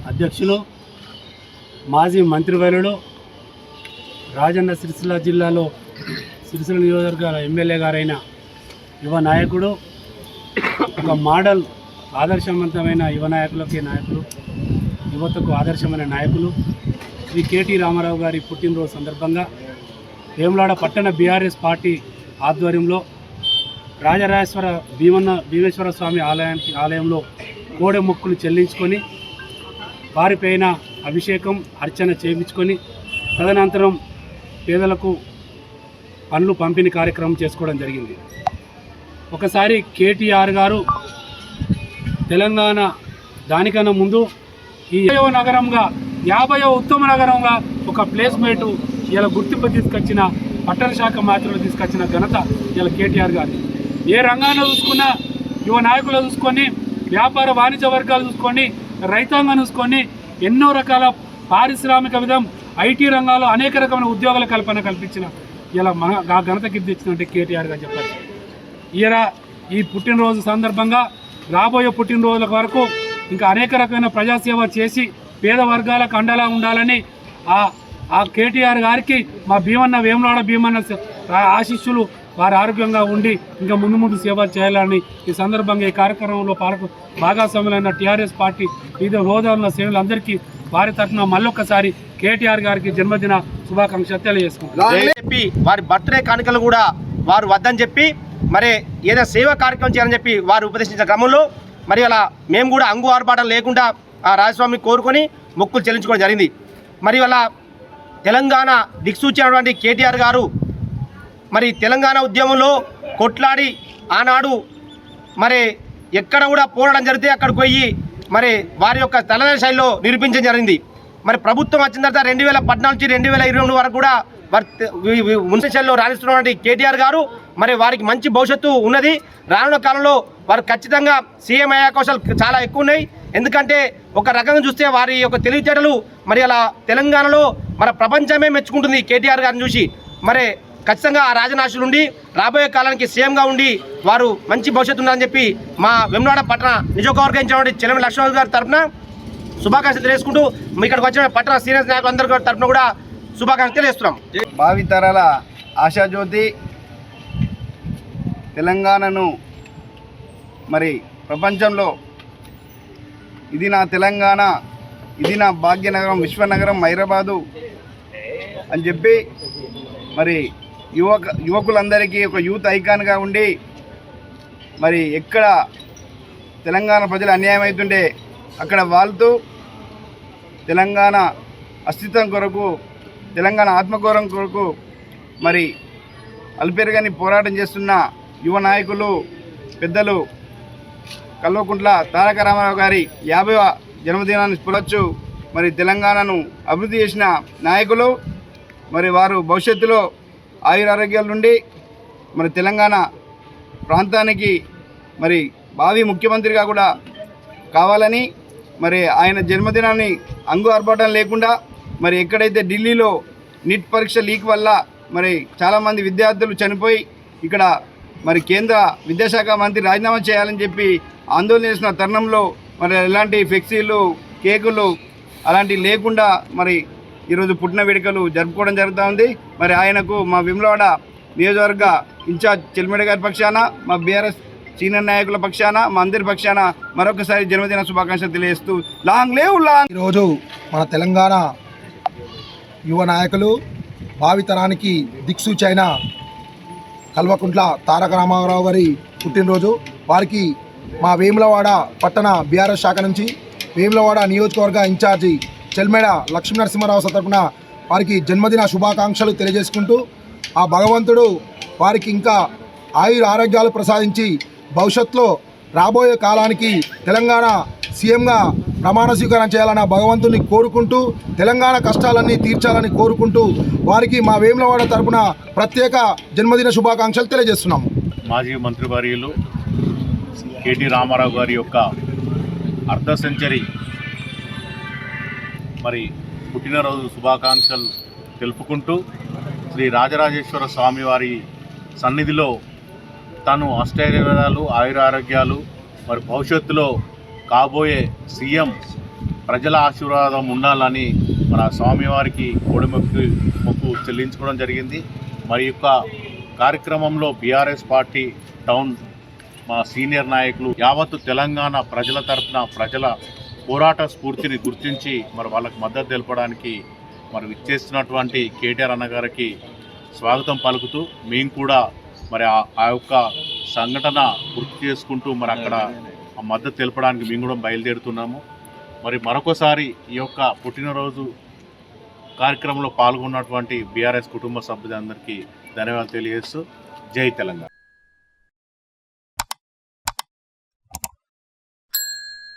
అధ్యక్షులు మాజీ మంత్రివర్యులు రాజన్న సిరిసిల్ల జిల్లాలో సిరిసిల్ల నియోజకవర్గ ఎమ్మెల్యే గారైన యువ నాయకుడు, ఒక మోడల్ ఆదర్శవంతమైన యువ నాయకులు, యువతకు ఆదర్శమైన నాయకులు శ్రీ కేటీ రామారావు గారి పుట్టినరోజు సందర్భంగా వేములవాడ పట్టణ బీఆర్ఎస్ పార్టీ ఆధ్వర్యంలో రాజరాజేశ్వర భీమేశ్వర స్వామి ఆలయంలో కోడె మొక్కులు చెల్లించుకొని వారిపైన అభిషేకం అర్చన చేయించుకొని తదనంతరం పేదలకు పండ్లు పంపిణీ కార్యక్రమం చేసుకోవడం జరిగింది. ఒకసారి కేటీఆర్ గారు తెలంగాణ దానికన్నా ముందు ఈ 50వ నగరంగా 50వ ఉత్తమ నగరంగా ఒక ప్లేస్మెంట్ ఇలా గుర్తింపు తీసుకొచ్చిన పట్టణ శాఖ మంత్రులు తీసుకొచ్చిన ఘనత ఇలా కేటీఆర్ గారిది. ఏ రంగాన్ని చూసుకున్నా యువ నాయకులు చూసుకొని, వ్యాపార వాణిజ్య వర్గాలు చూసుకొని, రైతాంగం చూసుకొని ఎన్నో రకాల పారిశ్రామిక విధం ఐటీ రంగాల్లో అనేక రకమైన ఉద్యోగాల కల్పన కల్పించిన ఇలా ఆ ఘనత గిద్ది ఇచ్చినట్టే కేటీఆర్ గారు చెప్పారు. ఈ పుట్టినరోజు సందర్భంగా రాబోయే పుట్టినరోజుల వరకు ఇంకా అనేక రకమైన ప్రజాసేవ చేసి పేద వర్గాలకు అండలా ఉండాలని ఆ కేటీఆర్ గారికి మా వేములవాడ భీమన్న ఆశీస్సులు వారి ఆరోగ్యంగా ఉండి ఇంకా ముందు సేవలు చేయాలని ఈ సందర్భంగా ఈ కార్యక్రమంలో భాగస్వాములైన టీఆర్ఎస్ పార్టీ వివిధ హోదాల శ్రేణులందరికీ వారి తరఫున మళ్ళొక్కసారి కేటీఆర్ గారికి జన్మదిన శుభాకాంక్షలు తెలియజేసుకుంటారు. వారి బర్త్డే కానుకలు కూడా వారు వద్దని చెప్పి మరి ఏదైనా సేవా కార్యక్రమం చేయాలని చెప్పి వారు ఉపదేశించిన క్రమంలో మరి అలా మేము కూడా అంగు ఆర్పాటం లేకుండా ఆ రాజస్వామిని కోరుకొని మొక్కులు చెల్లించుకోవడం జరిగింది. మరి అలా తెలంగాణ దిక్సూచినటువంటి కేటీఆర్ గారు మరి తెలంగాణ ఉద్యమంలో కొట్లాడి ఆనాడు మరి ఎక్కడ కూడా పోరాటం జరిగితే అక్కడికి పోయి మరి వారి యొక్క తలనీల శైలిలో నిరూపించడం జరిగింది. మరి ప్రభుత్వం వచ్చిన తర్వాత 2014 నుంచి 2022 వరకు కూడా మున్సిపల్ శైలిలో రాణిస్తున్నటువంటి కేటీఆర్ గారు మరి వారికి మంచి భవిష్యత్తు ఉన్నది. రానున్న కాలంలో వారు ఖచ్చితంగా సీఎం అయ్యే అవకాశాలు చాలా ఎక్కువ ఉన్నాయి. ఎందుకంటే ఒక రకంగా చూస్తే వారి యొక్క తెలివితేటలు మరి అలా తెలంగాణలో మన ప్రపంచమే మెచ్చుకుంటుంది కేటీఆర్ గారిని చూసి. మరి ఖచ్చితంగా ఆ రాజనాశులు ఉండి రాబోయే కాలానికి సీఎంగా ఉండి వారు మంచి భవిష్యత్తు ఉందని చెప్పి మా వేములవాడ పట్టణ నియోజకవర్గం ఇచ్చినటువంటి చెలమి లక్ష్మణ్ గారి తరఫున శుభాకాంక్షలు తెలియజేసుకుంటూ ఇక్కడికి వచ్చిన పట్టణ సీనియర్ నాయకులందరి తరఫున కూడా శుభాకాంక్షలు తెలియజేస్తున్నాం. భావితరాల ఆశాజ్యోతి తెలంగాణను మరి ప్రపంచంలో ఇది నా తెలంగాణ, ఇది నా భాగ్యనగరం, విశ్వనగరం హైదరాబాదు అని చెప్పి మరి యువకులందరికీ ఒక యూత్ ఐకాన్గా ఉండి మరి ఎక్కడ తెలంగాణ ప్రజలు అన్యాయం అవుతుంటే అక్కడ వాళ్ళతో తెలంగాణ అస్తిత్వం కొరకు, తెలంగాణ ఆత్మగౌరవం కొరకు మరి అల్పెరగని పోరాటం చేస్తున్న యువ నాయకులు పెద్దలు కల్వకుంట్ల తారక రామారావు గారి 50వ జన్మదినాన్ని స్ఫురచ్చు మరి తెలంగాణను అభివృద్ధి చేసిన నాయకులు. మరి వారు భవిష్యత్తులో ఆయురారోగ్యాల నుండి మరి తెలంగాణ ప్రాంతానికి మరి భావి ముఖ్యమంత్రిగా కూడా కావాలని మరి ఆయన జన్మదినాన్ని అంగు ఆర్భాటం లేకుండా మరి ఎక్కడైతే ఢిల్లీలో నీట్ పరీక్ష లీక్ వల్ల మరి చాలామంది విద్యార్థులు చనిపోయి ఇక్కడ మరి కేంద్ర విద్యాశాఖ మంత్రి రాజీనామా చేయాలని చెప్పి ఆందోళన చేసిన తరుణంలో మరి ఎలాంటి ఫ్లెక్సీలు, కేకులు అలాంటివి లేకుండా మరి ఈరోజు పుట్టిన వేడుకలు జరుపుకోవడం జరుగుతూ ఉంది. మరి ఆయనకు మా వేములవాడ నియోజకవర్గ ఇన్ఛార్జ్ చెల్మిడ గారి పక్షాన, మా బీఆర్ఎస్ సీనియర్ నాయకుల పక్షాన, మా అందరి పక్షాన మరొకసారి జన్మదిన శుభాకాంక్షలు తెలియజేస్తూ ఈరోజు మన తెలంగాణ యువ నాయకులు భావితరానికి దిక్సూచైన కల్వకుంట్ల తారక రామారావు గారి పుట్టినరోజు. వారికి మా వేములవాడ పట్టణ బీఆర్ఎస్ శాఖ నుంచి వేములవాడ నియోజకవర్గ ఇన్ఛార్జి చెల్మేడ లక్ష్మీనరసింహారావు తరపున వారికి జన్మదిన శుభాకాంక్షలు తెలియజేసుకుంటూ ఆ భగవంతుడు వారికి ఇంకా ఆయుర ఆరోగ్యాలు ప్రసాదించి భవిష్యత్తులో రాబోయే కాలానికి తెలంగాణ సీఎంగా ప్రమాణ స్వీకారం చేయాలని భగవంతుని కోరుకుంటూ తెలంగాణ కష్టాలన్నీ తీర్చాలని కోరుకుంటూ వారికి మా వేములవాడ తరపున ప్రత్యేక జన్మదిన శుభాకాంక్షలు తెలియజేస్తున్నాము. మాజీ మంత్రివర్యులు కేటీ రామారావు గారి యొక్క అర్ధ సెంచరీ మరి పుట్టినరోజు శుభాకాంక్షలు తెలుపుకుంటూ శ్రీ రాజరాజేశ్వర స్వామి వారి సన్నిధిలో తను అష్టైర్యాలు ఆయురారోగ్యాలు మరి భవిష్యత్తులో కాబోయే సీఎం ప్రజల ఆశీర్వాదం ఉండాలని మన స్వామివారికి మొక్కు చెల్లించుకోవడం జరిగింది. మరి యొక్క కార్యక్రమంలో బీఆర్ఎస్ పార్టీ టౌన్ మా సీనియర్ నాయకులు యావత్తు తెలంగాణ ప్రజల తరఫున ప్రజల పోరాట స్ఫూర్తిని గుర్తించి మరి వాళ్ళకి మద్దతు తెలపడానికి మరి విచ్చేస్తున్నటువంటి కేటీఆర్ అన్నగారికి స్వాగతం పలుకుతూ మేము కూడా మరి ఆ యొక్క సంఘటన గుర్తు చేసుకుంటూ మరి అక్కడ ఆ మద్దతు తెలపడానికి మేము కూడా బయలుదేరుతున్నాము. మరి మరొకసారి ఈ యొక్క పుట్టినరోజు కార్యక్రమంలో పాల్గొన్నటువంటి బీఆర్ఎస్ కుటుంబ సభ్యులందరికీ ధన్యవాదాలు తెలియజేస్తూ జై తెలంగాణ.